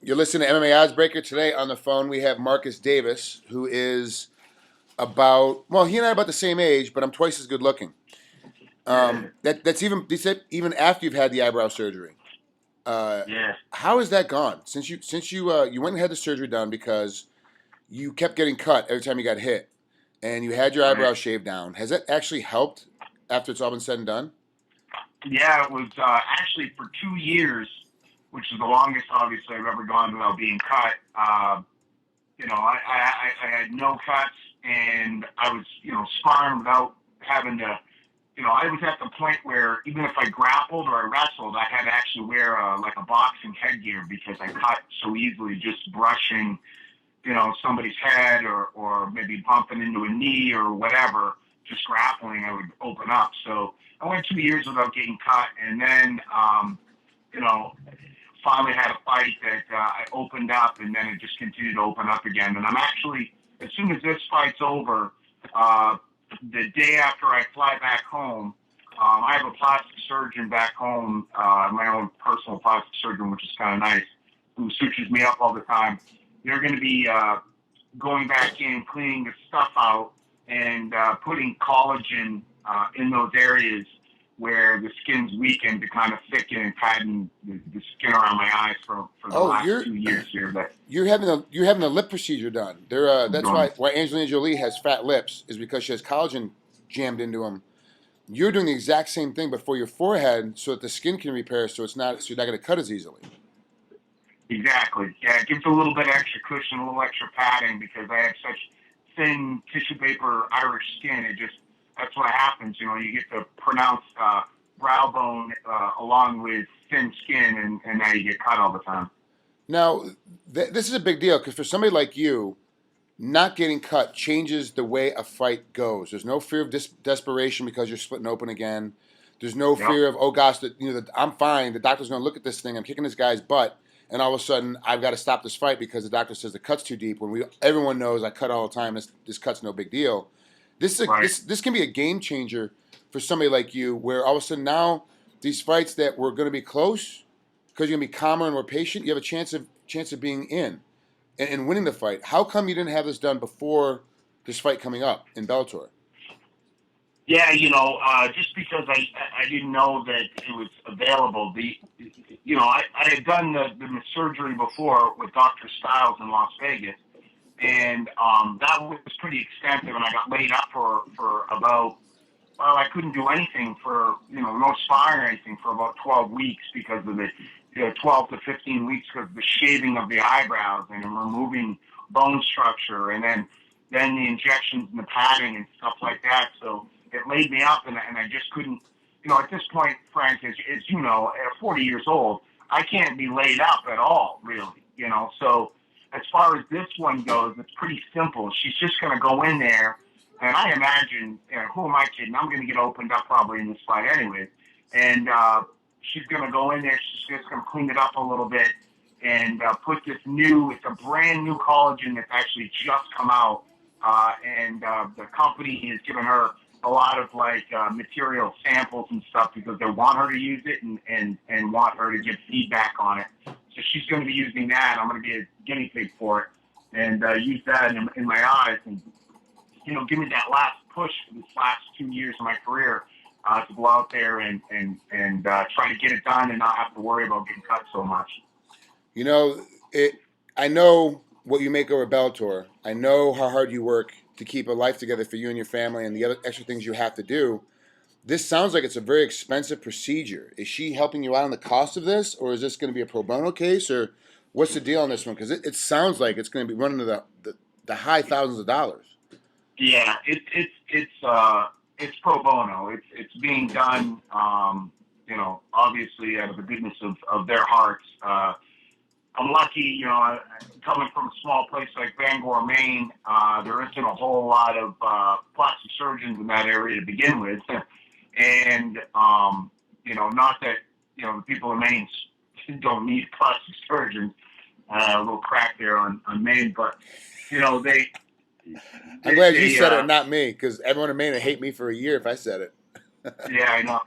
You're listening to MMA Oddsbreaker. Today on the phone we have Marcus Davis, who is he and I are about the same age, but I'm twice as good looking. That's even they said even after you've had the eyebrow surgery. Uh, Yeah. how has that gone since you went and had the surgery done because you kept getting cut every time you got hit, and you had your Right. eyebrows shaved down? Has that actually helped after it's all been said and done? Yeah, it was actually for 2 years, which is the longest, obviously, I've ever gone without being cut. I had no cuts, and I was, sparring without having to, I was at the point where even if I grappled or I wrestled, I had to actually wear like a boxing headgear because I cut so easily just brushing, somebody's head or maybe bumping into a knee or whatever, just grappling, I would open up. So I went 2 years without getting cut, and then, you know, finally had a fight that I opened up, and then it just continued to open up again. And I'm actually, as soon as this fight's over, uh, the day after I fly back home, I have a plastic surgeon back home, my own personal plastic surgeon, which is kind of nice, who sutures me up all the time. They're going to be going back in, cleaning the stuff out, and putting collagen in those areas where the skin's weakened to kind of thicken and tighten the skin around my eyes for the Oh, last you're 2 years here that you're having a lip procedure done. I'm That's doing. why Angelina Jolie has fat lips is because she has collagen jammed into them. You're doing the exact same thing, but for your forehead, so that the skin can repair, so you're not going to cut as easily. Exactly. Yeah, it gives a little bit extra cushion, a little extra padding because I have such thin tissue paper Irish skin. That's what happens. You get the pronounced brow bone along with thin skin, and now you get cut all the time. Now, this is a big deal because for somebody like you, not getting cut changes the way a fight goes. There's no fear of desperation because you're splitting open again. There's no Yep. fear of, oh gosh, that I'm fine. The doctor's going to look at this thing. I'm kicking this guy's butt, and all of a sudden I've got to stop this fight because the doctor says the cut's too deep. When everyone knows I cut all the time. This cut's no big deal. Right. This can be a game changer for somebody like you, where all of a sudden now these fights that were going to be close because you're going to be calmer and more patient, you have a chance of being in and winning the fight. How come you didn't have this done before this fight coming up in Bellator? Yeah, just because I didn't know that it was available. I had done the surgery before with Dr. Styles in Las Vegas, and that was pretty extensive. And I got laid up for about, well, I couldn't do anything for, no sparring or anything for about 12 weeks because of the 12 to 15 weeks because of the shaving of the eyebrows and removing bone structure, and then the injections and the padding and stuff like that. So it laid me up, and I just couldn't. At this point, Frank, as you know, at 40 years old, I can't be laid up at all, really. So as far as this one goes, it's pretty simple. She's just going to go in there, and I imagine, who am I kidding? I'm going to get opened up probably in this fight anyway, and she's going to go in there. She's just going to clean it up a little bit and put this it's a brand new collagen that's actually just come out, and the company has given her a lot of material samples and stuff because they want her to use it and want her to give feedback on it. So she's going to be using that. I'm going to be a guinea pig for it and use that in my eyes and give me that last push for these last 2 years of my career to go out there and try to get it done and not have to worry about getting cut so much. You know, it. I know what you make over Bellator. I know how hard you work to keep a life together for you and your family, and the other extra things you have to do. This sounds like it's a very expensive procedure. Is she helping you out on the cost of this, or is this going to be a pro bono case, or what's the deal on this one? Because it sounds like it's going to be running to the high thousands of dollars. Yeah, it's pro bono. It's being done, obviously out of the goodness of their hearts. I'm lucky, coming from a small place like Bangor, Maine. There isn't a whole lot of plastic surgeons in that area to begin with, and not that the people in Maine don't need plastic surgeons. A little crack there on Maine, but they I'm glad you they said it, not me, because everyone in Maine would hate me for a year if I said it. yeah, I know.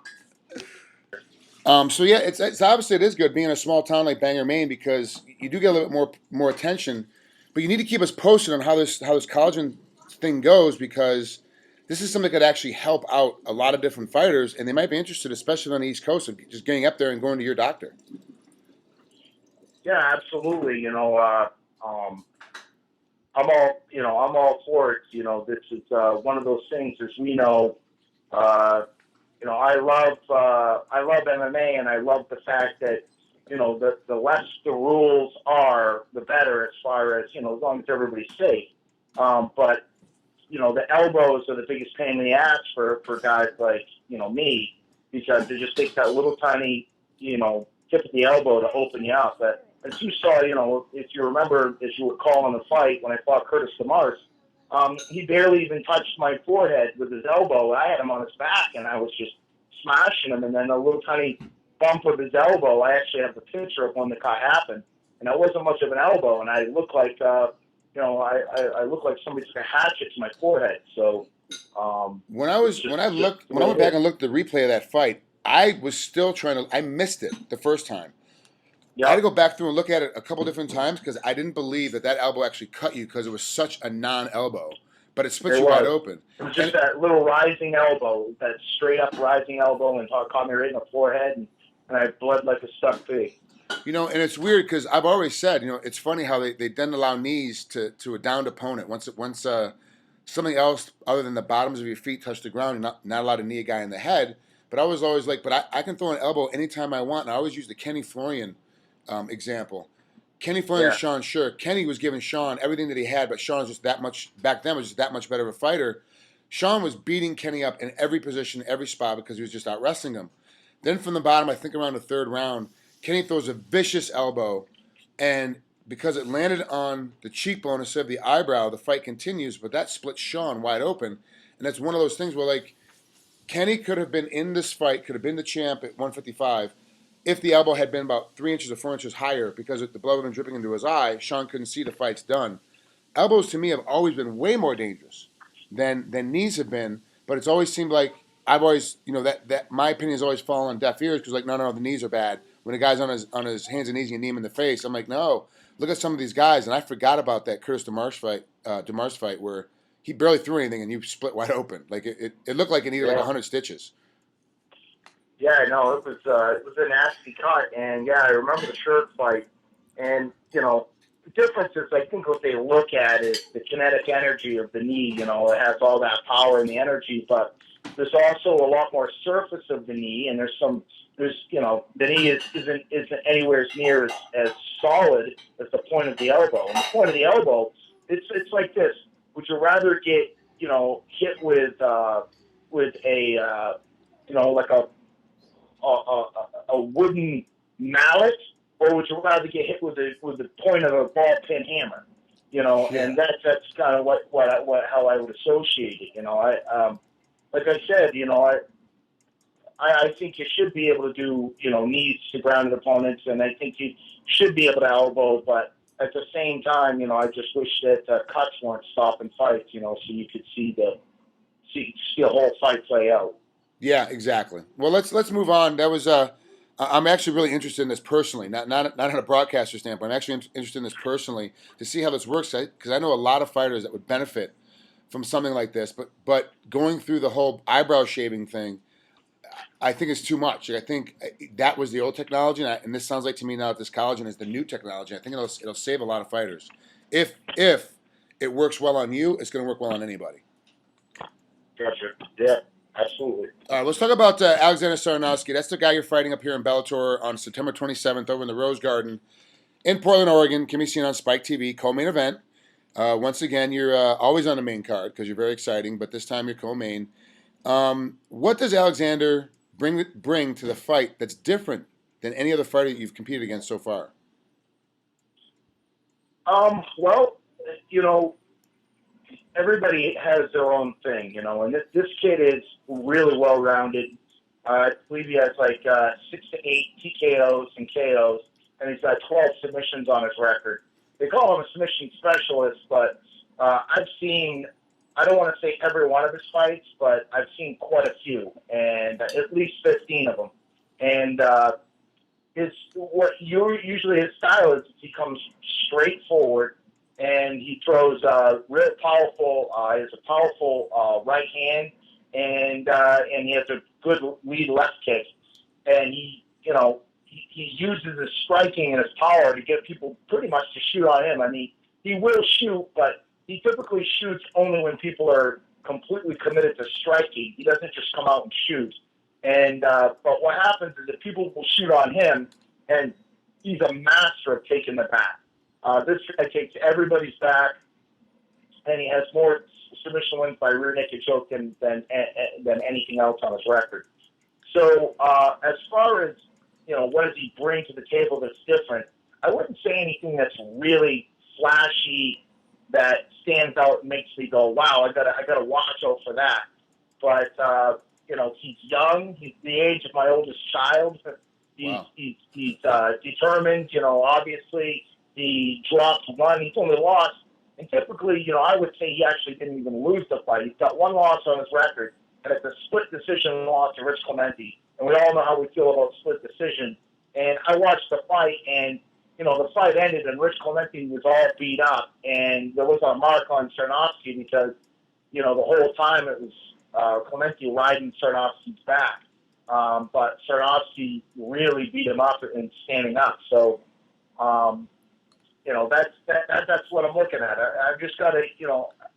So yeah, it's obviously it is good being in a small town like Bangor, Maine, because you do get a little bit more attention, but you need to keep us posted on how this collagen thing goes because this is something that could actually help out a lot of different fighters, and they might be interested, especially on the East Coast, of just getting up there and going to your doctor. Yeah, absolutely. I'm all for it. This is one of those things, as we know. Uh, I love MMA, and I love the fact that the less the rules are, the better, as far as as long as everybody's safe. But the elbows are the biggest pain in the ass for guys like me, because it just takes that little tiny tip of the elbow to open you up. But as you saw, if you remember, as you were calling the fight when I fought Curtis Demars, he barely even touched my forehead with his elbow. I had him on his back, and I was just smashing him. And then a little tiny bump of his elbow. I actually have the picture of when the cut happened, and that wasn't much of an elbow, and I looked like I look like somebody took a hatchet to my forehead. So When I went back and looked at the replay of that fight, I was still I missed it the first time. I had to Yep. go back through and look at it a couple different times because I didn't believe that elbow actually cut you because it was such a non-elbow, but it splits It you wide was. open. It was just And that little rising elbow, that straight up rising elbow, and caught me right in the forehead, and I bled like a stuck pig. and it's weird because I've always said, it's funny how they didn't allow knees to a downed opponent once something else other than the bottoms of your feet touch the ground. You're not allowed to knee a guy in the head. But I was always like, but I can throw an elbow anytime I want. And I always use the Kenny Florian example. Kenny Florian and Yeah. Sean Sure. Kenny was giving Sean everything that he had, but Sean was just that much back then was just that much better of a fighter. Sean was beating Kenny up in every position, every spot because he was just out wrestling him. Then from the bottom, I think around the third round, Kenny throws a vicious elbow, and because it landed on the cheekbone instead of the eyebrow, the fight continues. But that split Sean wide open, and that's one of those things where like Kenny could have been in this fight, could have been the champ at 155 if the elbow had been about 3 inches or 4 inches higher because the blood had been dripping into his eye. Sean couldn't see the fight's done. Elbows to me have always been way more dangerous than knees have been, but it's always seemed like I've always that my opinion has always fallen on deaf ears because like no the knees are bad when a guy's on his hands and knees and you knee him in the face. I'm like no, look at some of these guys, and I forgot about that Curtis Demars fight where he barely threw anything and you split wide open. Like it looked like it needed like Yeah. 100 stitches. Yeah, no, it was a nasty cut, and yeah, I remember the shirt fight, and the difference is I think what they look at is the kinetic energy of the knee. It has all that power and the energy, but there's also a lot more surface of the knee, and the knee isn't anywhere near as solid as the point of the elbow. And the point of the elbow, it's like this: would you rather get hit with a like a wooden mallet, or would you rather get hit with the point of a ball pin hammer? Yeah. And that's kind of how I would associate it. Like I said, I think you should be able to do knees to grounded opponents, and I think you should be able to elbow, but at the same time, I just wish that cuts weren't stopping fights, so you could see the whole fight play out. Yeah, exactly. Well, let's move on. That was I'm actually really interested in this personally, not on a broadcaster standpoint. I'm actually interested in this personally to see how this works because I know a lot of fighters that would benefit from something like this. But going through the whole eyebrow shaving thing, I think it's too much. I think that was the old technology, and this sounds like to me now that this collagen is the new technology. I think it'll save a lot of fighters if it works well on you. It's going to work well on anybody. Gotcha. Yeah, absolutely. All right, let's talk about Alexander Saranowski. That's the guy you're fighting up here in Bellator on September 27th over in the Rose Garden in Portland, Oregon. Can be seen on Spike TV, co-main event. Once again, you're always on the main card because you're very exciting, but this time you're co-main. What does Alexander bring to the fight that's different than any other fighter that you've competed against so far? Well, everybody has their own thing, and this kid is really well rounded. I believe he has like 6 to 8 TKOs and KOs, and he's got 12 submissions on his record. They call him a submission specialist, but I've seen, I don't want to say every one of his fights, but I've seen quite a few, and at least 15 of them. And usually his style is he comes straight forward and he throws real powerful. He has a powerful right hand and he has a good lead left kick, and he uses his striking and his power to get people pretty much to shoot on him. I mean, he will shoot, but he typically shoots only when people are completely committed to striking. He doesn't just come out and shoot. And but what happens is that people will shoot on him, and he's a master of taking the back. This guy takes everybody's back, and he has more submission wins by rear naked choke than anything else on his record. So as far as what does he bring to the table that's different, I wouldn't say anything that's really flashy that stands out and makes me go, wow, I gotta watch out for that. But he's young. He's the age of my oldest child. He's determined. Obviously he dropped one. He's only lost. And typically, I would say he actually didn't even lose the fight. He's got one loss on his record, and it's a split decision loss to Rich Clemente. And we all know how we feel about split decision. And I watched the fight, and the fight ended, and Rich Clemente was all beat up, and there was a mark on Cernovsky because the whole time it was Clemente riding Cernovsky's back. But Cernovsky really beat him up and standing up. So, that's what I'm looking at. I've just got to,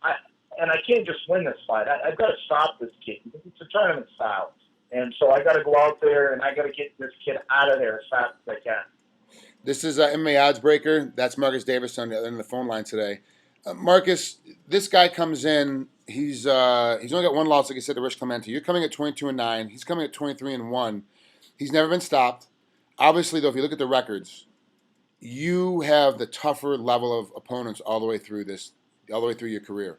I can't just win this fight. I've got to stop this kid because it's a tournament style. And so I got to go out there and I got to get this kid out of there as fast as I can. This is MMA Oddsbreaker. That's Marcus Davis on the other end of the phone line today. Marcus, this guy comes in. He's only got one loss, like I said, to Rich Clemente. You're coming at 22-9. He's coming at 23-1. He's never been stopped. Obviously, though, if you look at the records, you have the tougher level of opponents all the way through your career.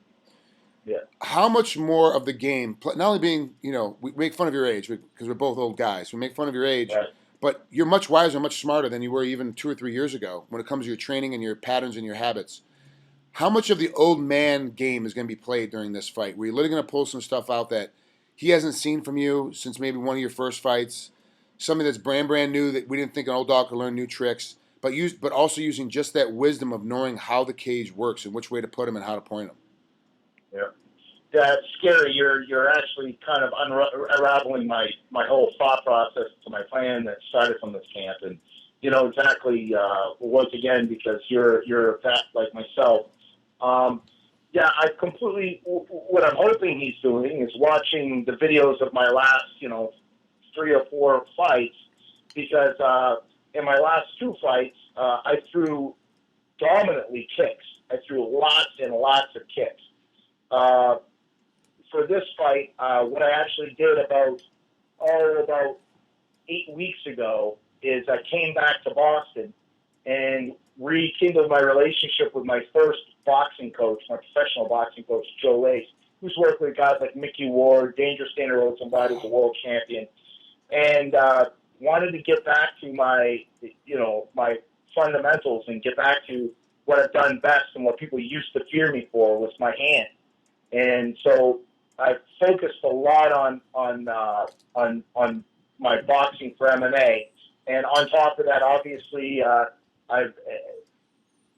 Yeah. How much more of the game, not only being, we make fun of your age because we're both old guys. We make fun of your age, right. But you're much wiser, much smarter than you were even 2 or 3 years ago when it comes to your training and your patterns and your habits. How much of the old man game is going to be played during this fight? Were you literally going to pull some stuff out that he hasn't seen from you since maybe one of your first fights? Something that's brand new that we didn't think an old dog could learn new tricks, but also using just that wisdom of knowing how the cage works and which way to put him and how to point him. Yeah. That's scary. You're actually kind of unraveling my whole thought process to my plan that started from this camp, and exactly once again because you're a fat like myself. I completely. What I'm hoping he's doing is watching the videos of my last 3 or 4 fights because in my last 2 fights I threw dominantly kicks. I threw lots and lots of kicks. For this fight, what I actually did about 8 weeks ago is I came back to Boston and rekindled my relationship with my first boxing coach, my professional boxing coach, Joe Lace, who's worked with guys like Mickey Ward, Dangerous Dana Rosenblatt, who's a world champion, and wanted to get back to my fundamentals and get back to what I've done best and what people used to fear me for was my hand. And so I focused a lot on my boxing for MMA, and on top of that, obviously, I've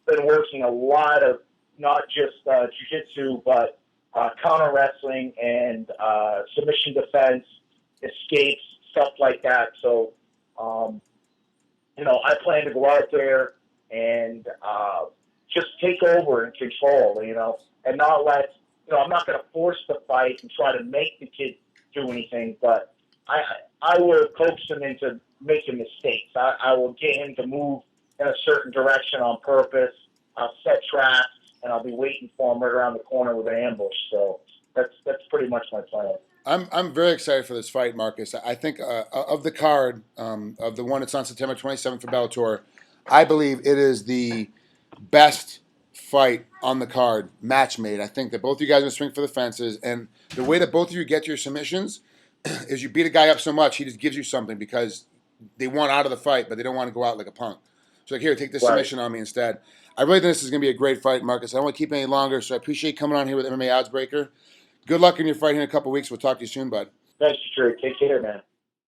been working a lot of not just jiu-jitsu, but counter wrestling and submission defense, escapes, stuff like that. So, I plan to go out there and just take over and control, and not let. I'm not going to force the fight and try to make the kid do anything, but I will coax him into making mistakes. I will get him to move in a certain direction on purpose. I'll set traps, and I'll be waiting for him right around the corner with an ambush. So that's pretty much my plan. I'm very excited for this fight, Marcus. I think of the card, of the one that's on September 27th for Bellator, I believe it is the best fight on the card, match made. I think that both of you guys are going to swing for the fences, and the way that both of you get your submissions is you beat a guy up so much, he just gives you something because they want out of the fight, but they don't want to go out like a punk. So here, take this submission on me instead. I really think this is going to be a great fight, Marcus. I don't want to keep it any longer, so I appreciate you coming on here with MMA Oddsbreaker. Good luck in your fight here in a couple weeks. We'll talk to you soon, bud. Thanks, Trey. Take care, man.